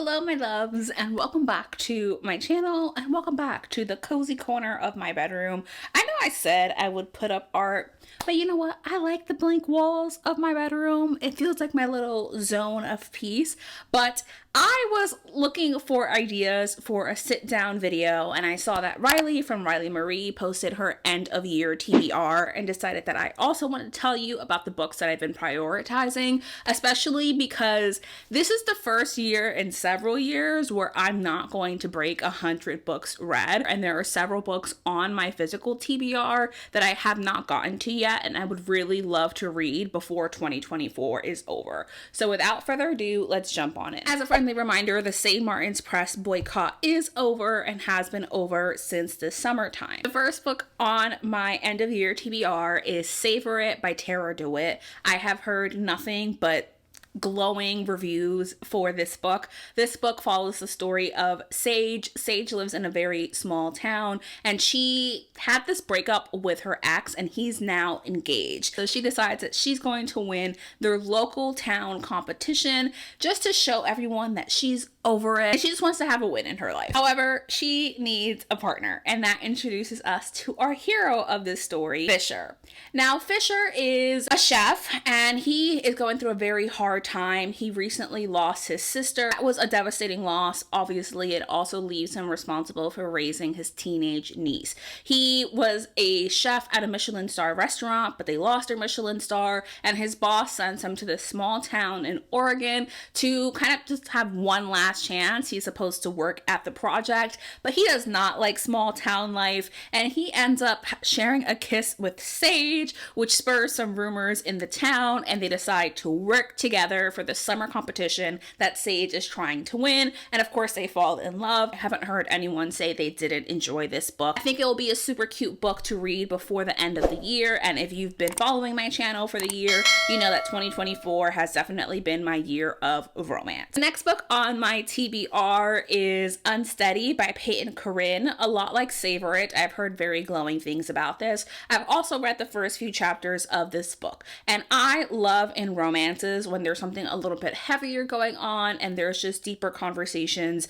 Hello my loves, and welcome back to my channel, and welcome back to the cozy corner of my bedroom. I know I said I would put up art, but you know what? I like the blank walls of my bedroom. It feels like my little zone of peace. But I was looking for ideas for a sit down video, and I saw that Riley from Riley Marie posted her end of year TBR and decided that I also wanted to tell you about the books that I've been prioritizing, especially because this is the first year in several years where I'm not going to break 100 books read, and there are several books on my physical TBR that I have not gotten to yet and I would really love to read before 2024 is over. So without further ado, let's jump on it. As a friendly reminder, the St. Martin's Press boycott is over and has been over since the summertime. The first book on my end of year TBR is Savor It by Tara DeWitt. I have heard nothing but glowing reviews for this book. This book follows the story of Sage. Sage lives in a very small town, and she had this breakup with her ex, and he's now engaged. So she decides that she's going to win their local town competition just to show everyone that she's over it. She just wants to have a win in her life. However, she needs a partner, and that introduces us to our hero of this story, Fisher. Now, Fisher is a chef, and he is going through a very hard time. He recently lost his sister. That was a devastating loss. Obviously, it also leaves him responsible for raising his teenage niece. He was a chef at a Michelin star restaurant, but they lost their Michelin star, and his boss sends him to this small town in Oregon to kind of just have one last chance. He's supposed to work at the project, but he does not like small town life, and he ends up sharing a kiss with Sage, which spurs some rumors in the town, and they decide to work together for the summer competition that Sage is trying to win. And of course, they fall in love. I haven't heard anyone say they didn't enjoy this book. I think it will be a super cute book to read before the end of the year, and if you've been following my channel for the year, you know that 2024 has definitely been my year of romance. The next book on my TBR is Unsteady by Peyton Corinne. A lot like Savor It, I've heard very glowing things about this. I've also read the first few chapters of this book, and I love in romances when there's something a little bit heavier going on and there's just deeper conversations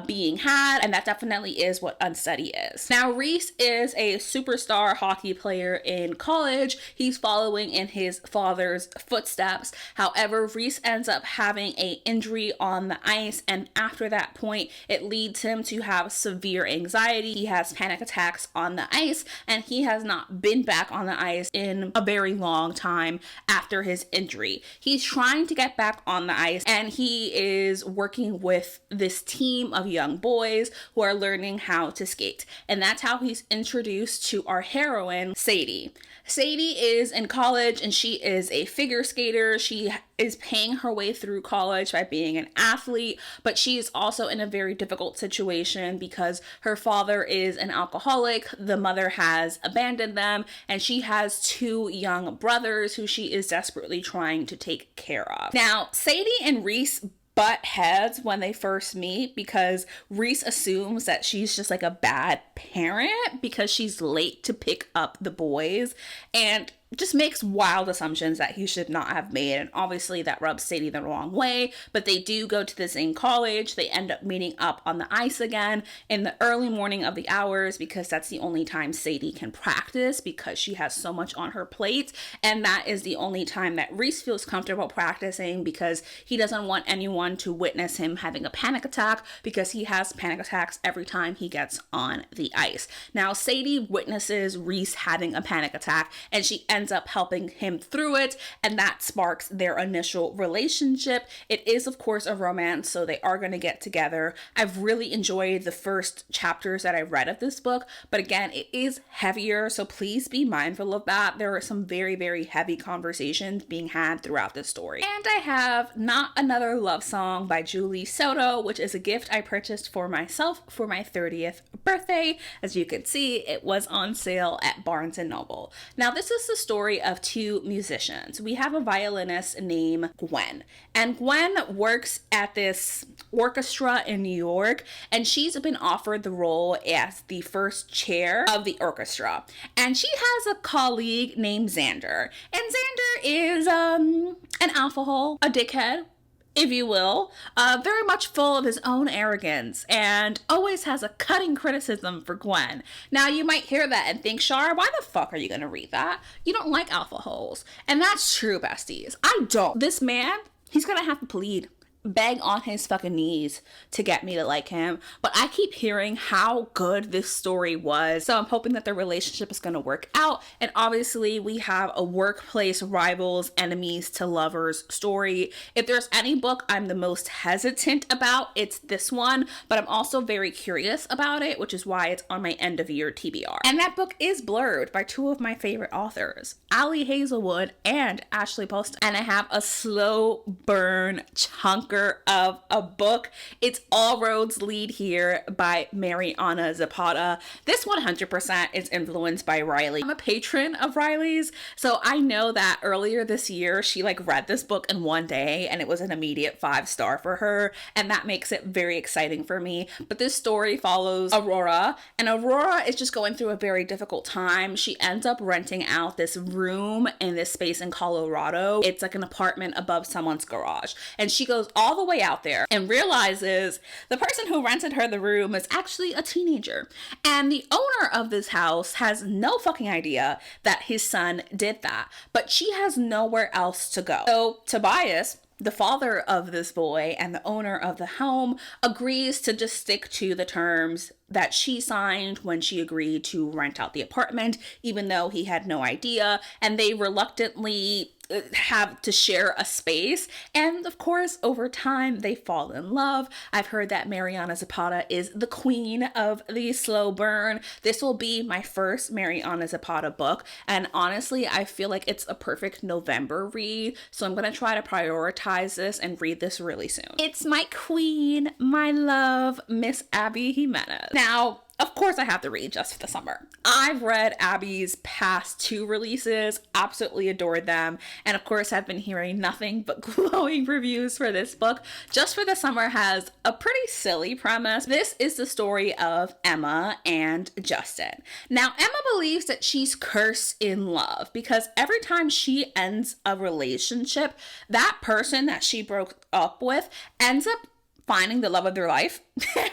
being had, and that definitely is what Unsteady is. Now, Reese is a superstar hockey player in college. He's following in his father's footsteps. However, Reese ends up having an injury on the ice, and after that point, it leads him to have severe anxiety. He has panic attacks on the ice, and he has not been back on the ice in a very long time after his injury. He's trying to get back on the ice, and he is working with this team of young boys who are learning how to skate, and that's how he's introduced to our heroine, Sadie. Sadie is in college, and she is a figure skater. She is paying her way through college by being an athlete, but she is also in a very difficult situation because her father is an alcoholic, the mother has abandoned them, and she has two young brothers who she is desperately trying to take care of. Now, Sadie and Reese butt heads when they first meet because Reese assumes that she's just like a bad parent because she's late to pick up the boys, and just makes wild assumptions that he should not have made, and obviously that rubs Sadie the wrong way. But they do go to the same college. They end up meeting up on the ice again in the early morning of the hours because that's the only time Sadie can practice because she has so much on her plate, and that is the only time that Reese feels comfortable practicing because he doesn't want anyone to witness him having a panic attack because he has panic attacks every time he gets on the ice. Now, Sadie witnesses Reese having a panic attack, and she ends up helping him through it, and that sparks their initial relationship. It is, of course, a romance, so they are going to get together. I've really enjoyed the first chapters that I read of this book, but again, it is heavier, so please be mindful of that. There are some very, very heavy conversations being had throughout this story. And I have Not Another Love Song by Julie Soto, which is a gift I purchased for myself for my 30th birthday. As you can see, it was on sale at Barnes & Noble. Now, this is the story of two musicians. We have a violinist named Gwen, and Gwen works at this orchestra in New York, and she's been offered the role as the first chair of the orchestra, and she has a colleague named Xander, and Xander is an alcohol, a dickhead, if you will, very much full of his own arrogance and always has a cutting criticism for Gwen. Now, you might hear that and think, Shar, why the fuck are you going to read that? You don't like alpha holes. And that's true, besties. I don't. This man, he's going to have to plead, beg on his fucking knees to get me to like him. But I keep hearing how good this story was, so I'm hoping that their relationship is going to work out. And obviously we have a workplace rivals, enemies to lovers story. If there's any book I'm the most hesitant about, it's this one, but I'm also very curious about it, which is why it's on my end of year TBR. And that book is Blurred by two of my favorite authors, Ali Hazelwood and Ashley Poston. And I have a slow burn chunker of a book. It's All Roads Lead Here by Mariana Zapata. This 100% is influenced by Riley. I'm a patron of Riley's, so I know that earlier this year she read this book in one day and it was an immediate 5-star for her, and that makes it very exciting for me. But this story follows Aurora, and Aurora is just going through a very difficult time. She ends up renting out this room in this space in Colorado. It's like an apartment above someone's garage, and she goes all the way out there and realizes the person who rented her the room is actually a teenager. And the owner of this house has no fucking idea that his son did that, but she has nowhere else to go. So Tobias, the father of this boy and the owner of the home, agrees to just stick to the terms that she signed when she agreed to rent out the apartment, even though he had no idea, and they reluctantly have to share a space. And of course, over time, they fall in love. I've heard that Mariana Zapata is the queen of the slow burn. This will be my first Mariana Zapata book, and honestly, I feel like it's a perfect November read, so I'm going to try to prioritize this and read this really soon. It's my queen, my love, Miss Abby Jimenez. Now, of course I have to read Just for the Summer. I've read Abby's past 2 releases, absolutely adored them, and of course I've been hearing nothing but glowing reviews for this book. Just for the Summer has a pretty silly premise. This is the story of Emma and Justin. Now, Emma believes that she's cursed in love because every time she ends a relationship, that person that she broke up with ends up finding the love of their life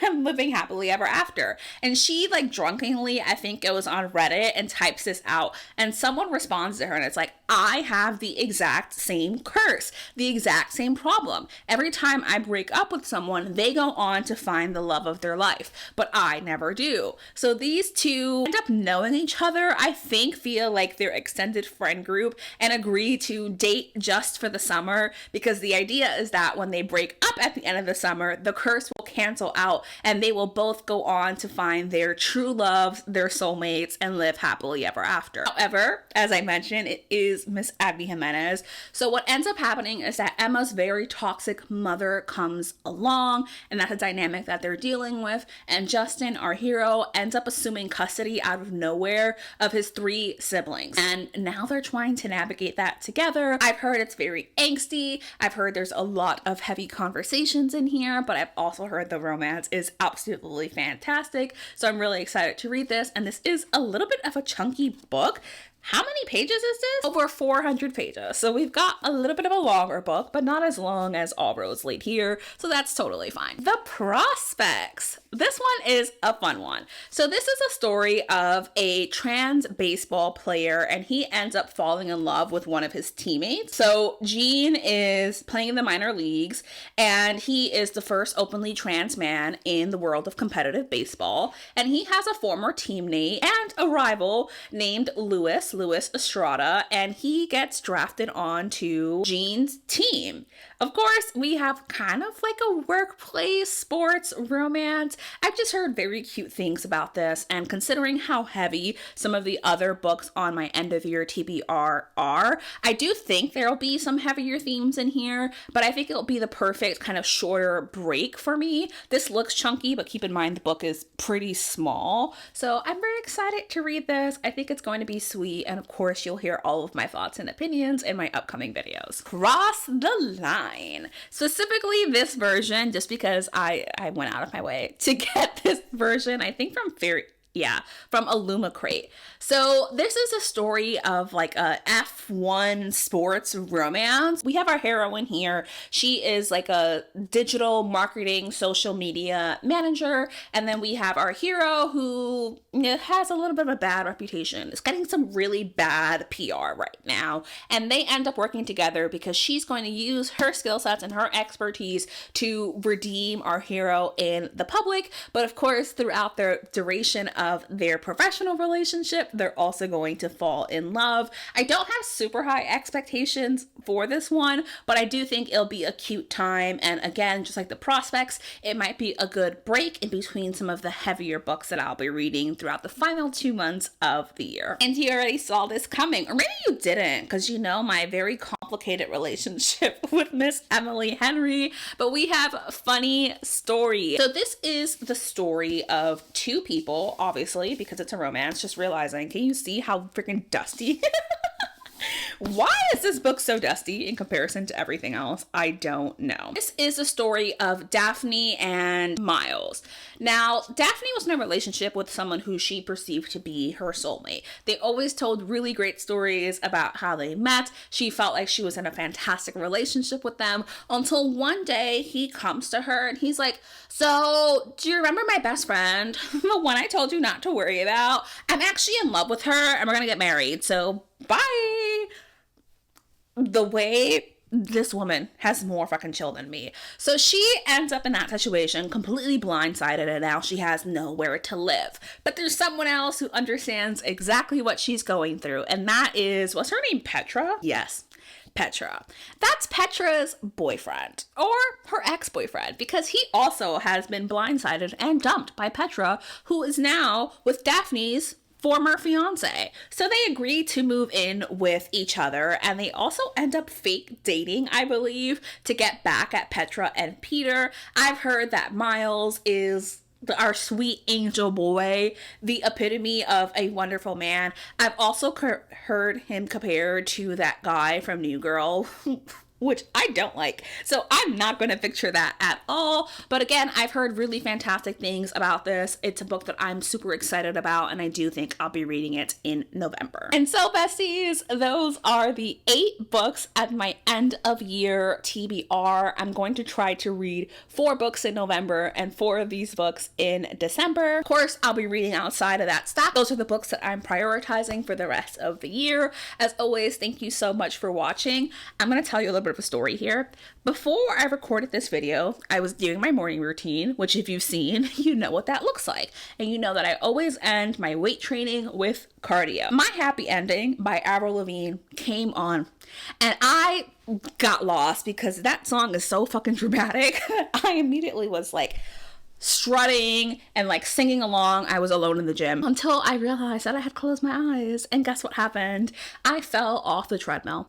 and living happily ever after. And she drunkenly, I think it was on Reddit, and types this out, and someone responds to her and it's like, I have the exact same curse, the exact same problem. Every time I break up with someone, they go on to find the love of their life, but I never do. So these two end up knowing each other, I think, via their extended friend group, and agree to date just for the summer, because the idea is that when they break up at the end of the summer, the curse will cancel out and they will both go on to find their true loves, their soulmates, and live happily ever after. However, as I mentioned, it is Miss Abby Jimenez. So what ends up happening is that Emma's very toxic mother comes along, and that's a dynamic that they're dealing with. And Justin, our hero, ends up assuming custody out of nowhere of his 3 siblings. And now they're trying to navigate that together. I've heard it's very angsty. I've heard there's a lot of heavy conversations in here, but I've also heard the romance is absolutely fantastic. So I'm really excited to read this. And this is a little bit of a chunky book. How many pages is this? Over 400 pages. So we've got a little bit of a longer book, but not as long as All Roads Lead Here. So that's totally fine. The Prospects. This one is a fun one. So this is a story of a trans baseball player, and he ends up falling in love with one of his teammates. So Gene is playing in the minor leagues, and he is the first openly trans man in the world of competitive baseball. And he has a former teammate and a rival named Louis Estrada, and he gets drafted onto Gene's team. Of course, we have kind of a workplace sports romance. I've just heard very cute things about this, and considering how heavy some of the other books on my end of year TBR are, I do think there'll be some heavier themes in here, but I think it'll be the perfect kind of shorter break for me. This looks chunky, but keep in mind the book is pretty small, so I'm very excited to read this. I think it's going to be sweet, and of course you'll hear all of my thoughts and opinions in my upcoming videos. Cross the Line. Specifically this version, just because I went out of my way to get this version, I think from Yeah, from Illumicrate. So this is a story of like a F1 sports romance. We have our heroine here. She is like a digital marketing social media manager. And then we have our hero who has a little bit of a bad reputation. It's getting some really bad PR right now. And they end up working together because she's going to use her skill sets and her expertise to redeem our hero in the public. But of course, throughout the duration of their professional relationship, they're also going to fall in love. I don't have super high expectations for this one, but I do think it'll be a cute time. And again, just like the prospects, it might be a good break in between some of the heavier books that I'll be reading throughout the final 2 months of the year. And you already saw this coming, or maybe you didn't, because you know my very complicated relationship with Miss Emily Henry, but we have a funny story. So this is the story of two people, obviously, because it's a romance. Just realizing, can you see how freaking dusty? Why is this book so dusty in comparison to everything else? I don't know. This is a story of Daphne and Miles. Now, Daphne was in a relationship with someone who she perceived to be her soulmate. They always told really great stories about how they met. She felt like she was in a fantastic relationship with them until one day he comes to her and he's like, so do you remember my best friend? The one I told you not to worry about? I'm actually in love with her and we're gonna get married. So bye. The way this woman has more fucking chill than me. So she ends up in that situation completely blindsided and now she has nowhere to live. But there's someone else who understands exactly what she's going through. And that is, what's her name? Petra? Yes. Petra. That's Petra's boyfriend, or her ex-boyfriend, because he also has been blindsided and dumped by Petra, who is now with Daphne's former fiance. So they agree to move in with each other and they also end up fake dating, I believe, to get back at Petra and Peter. I've heard that Miles is our sweet angel boy, the epitome of a wonderful man. I've also heard him compared to that guy from New Girl, which I don't like. So I'm not going to picture that at all. But again, I've heard really fantastic things about this. It's a book that I'm super excited about, and I do think I'll be reading it in November. And so, besties, those are the 8 books at my end of year TBR. I'm going to try to read 4 books in November and 4 of these books in December. Of course, I'll be reading outside of that stack. Those are the books that I'm prioritizing for the rest of the year. As always, thank you so much for watching. I'm going to tell you a little bit of a story here. Before I recorded this video, I was doing my morning routine, which if you've seen, you know what that looks like. And you know that I always end my weight training with cardio. My Happy Ending by Avril Lavigne came on and I got lost because that song is so fucking dramatic. I immediately was like strutting and like singing along. I was alone in the gym until I realized that I had closed my eyes, and guess what happened? I fell off the treadmill.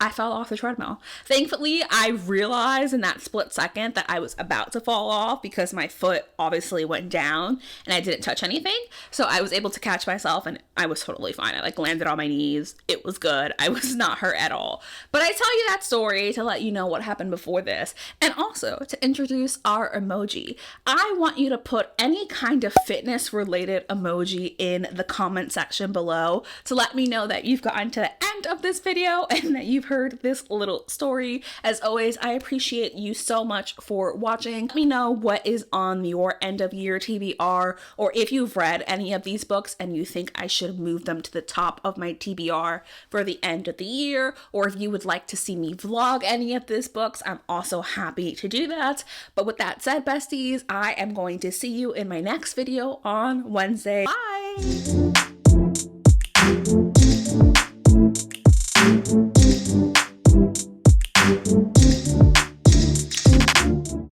Thankfully, I realized in that split second that I was about to fall off because my foot obviously went down and I didn't touch anything. So I was able to catch myself and I was totally fine. I like landed on my knees. It was good. I was not hurt at all. But I tell you that story to let you know what happened before this, and also to introduce our emoji. I want you to put any kind of fitness related emoji in the comment section below to let me know that you've gotten to the end of this video and that you've heard this little story. As always, I appreciate you so much for watching. Let me know what is on your end of year TBR, or if you've read any of these books and you think I should move them to the top of my TBR for the end of the year, or if you would like to see me vlog any of these books, I'm also happy to do that. But with that said, besties, I am going to see you in my next video on Wednesday. Bye!